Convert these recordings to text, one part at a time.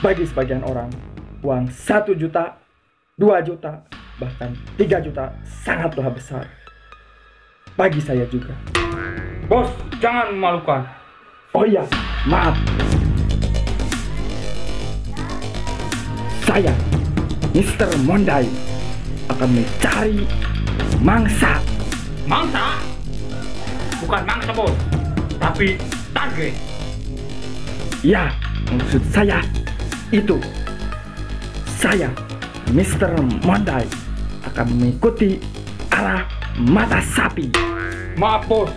Bagi sebagian orang, uang 1 juta, 2 juta, bahkan 3 juta sangatlah besar. Bagi saya juga. Bos, jangan memalukan. Oh iya, maaf. Saya, Mr. Mondai, akan mencari mangsa. Mangsa? Bukan mangsa, bos. Tapi target. Ya, maksud saya itu. Saya, Mr. Mondai, akan mengikuti arah mata sapi. Maaf, bos.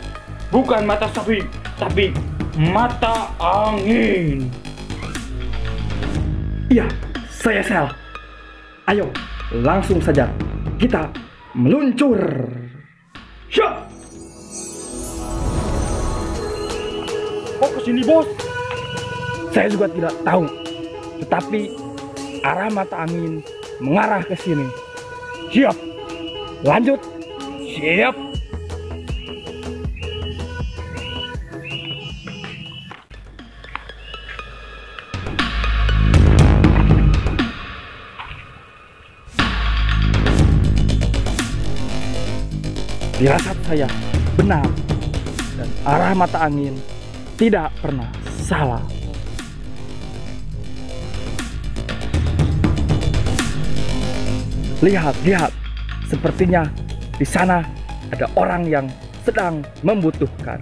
Bukan mata sapi, tapi mata angin. Iya, saya Sel. Ayo, langsung saja kita meluncur. Siap. Kok kesini, bos? Saya juga tidak tahu, tetapi arah mata angin mengarah ke sini. Siap. Lanjut. Siap. Firasat saya benar dan arah mata angin tidak pernah salah. Lihat, lihat. Sepertinya di sana ada orang yang sedang membutuhkan.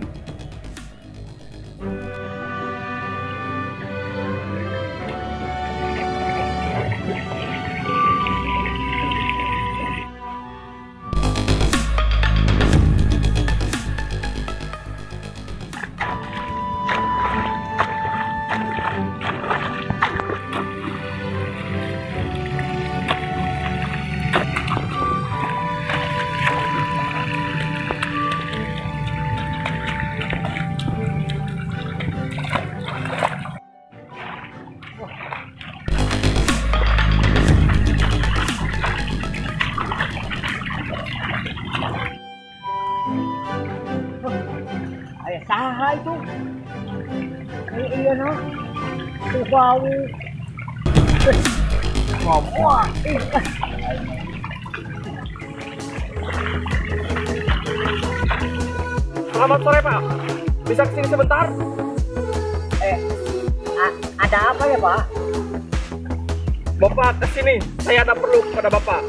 Saha itu? Iya no. Tuh bau. Ngomong. Selamat sore, Pak. Bisa kesini sebentar? Ada apa ya, Pak? Bapak kesini. Saya ada perlu kepada Bapak.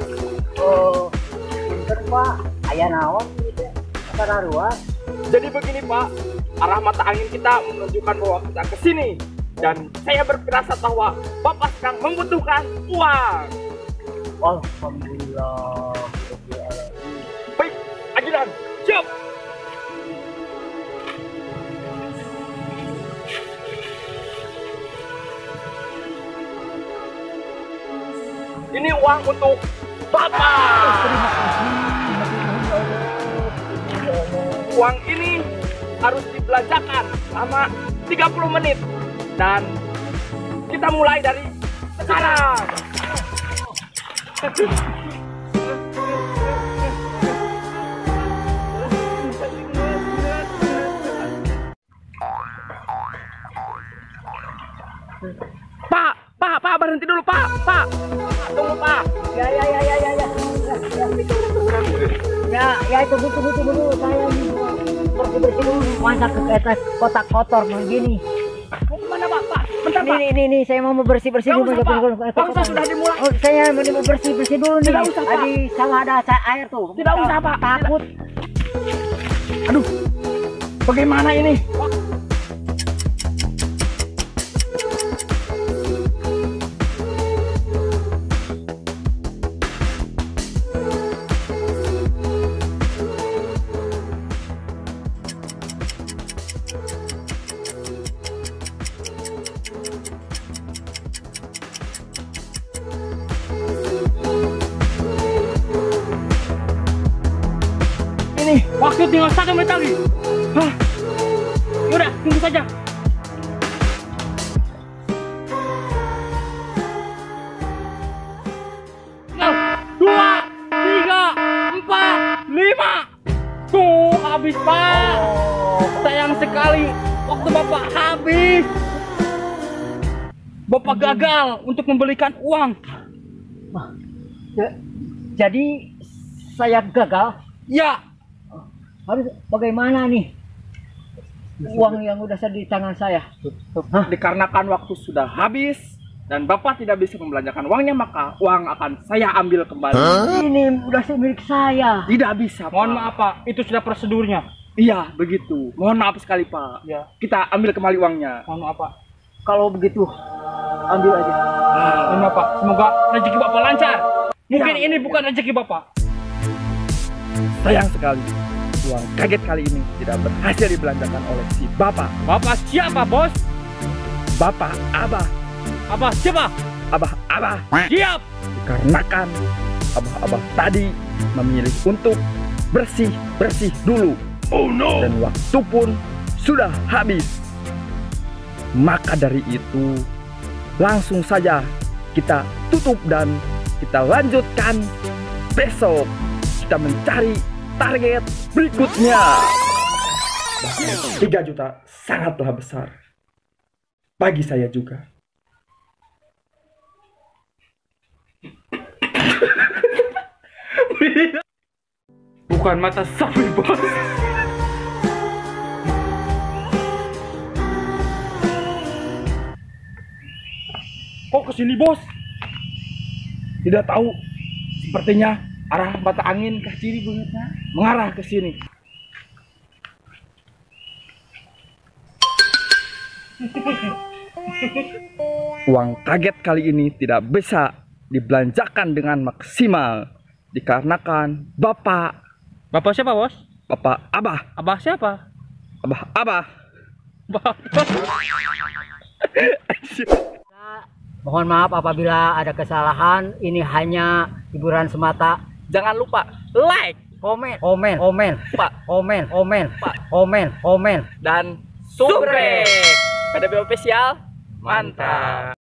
Oh, pinter Pak. Aya naon gitu. Kararuan. Jadi begini, Pak. Arah mata angin kita menunjukkan bahwa kita ke sini. Dan saya berfirasat bahwa Bapak sedang membutuhkan uang. Alhamdulillah. Baik, ajudan. Siap. Ini uang untuk Bapak. Uang ini harus dibelanjakan selama 30 menit. Dan kita mulai dari sekarang. Pak, berhenti dulu, Pak. Tunggu, Pak. Ya. Ya itu tunggu dulu. Saya bersih dulu. Masa ke atas kotak kotor begini. Mau kemana, Pak? Bentar, Pak. Ini saya mau bersih dulu. Nggak usah, Pak. Bangsa sudah dimulai. Oh, saya mau bersih dulu nih. Tidak usah, Pak. Tadi sama ada air tuh. Tidak usah, Pak. Takut. Aduh, bagaimana ini? Ini Waktu tinggal 1 menit lagi. Hah? Yaudah, tunggu saja. Nah, 2, 3, 4, 5. Tuh, habis, Pak. Sayang sekali waktu Bapak habis. Bapak gagal untuk membelikan uang. Jadi saya gagal. Ya, Harus bagaimana nih? Uang yang udah ada di tangan saya. Dikarenakan waktu sudah habis dan Bapak tidak bisa membelanjakan uangnya, maka uang akan saya ambil kembali. Ini udah milik saya. Tidak bisa, Pak. mohon maaf Pak, itu sudah prosedurnya. Iya, begitu. Mohon maaf sekali, Pak. Ya, Kita ambil kembali uangnya. mohon maaf Pak. Kalau begitu, ambil aja. Mohon maaf Pak, semoga rezeki Bapak lancar. Mungkin Ya. ini bukan rezeki Bapak. Sayang sekali, uang kaget kali ini tidak berhasil dibelanjakan oleh si Bapak. Bapak siapa, Bos? Bapak Abah. Apa siapa? Abah. Siap. Dikarenakan Abah tadi memilih untuk bersih dulu. Oh no. Dan waktu pun sudah habis. Maka dari itu langsung saja kita tutup dan kita lanjutkan besok. Kita mencari target berikutnya. Bahkan 3 juta sangatlah besar bagi saya juga. Bukan mata sapi, Bos. Kok kesini, Bos? Tidak tahu. Sepertinya arah mata angin ke kiri bunyinya mengarah ke sini. Uang kaget kali ini tidak bisa dibelanjakan dengan maksimal dikarenakan Bapak Siapa, Bos? Abah. Abah siapa? Abah. Bapak. Mohon maaf apabila ada kesalahan. Ini hanya hiburan semata. Jangan lupa like, Komen, Pak, komen. dan subrek. PDB official, mantap.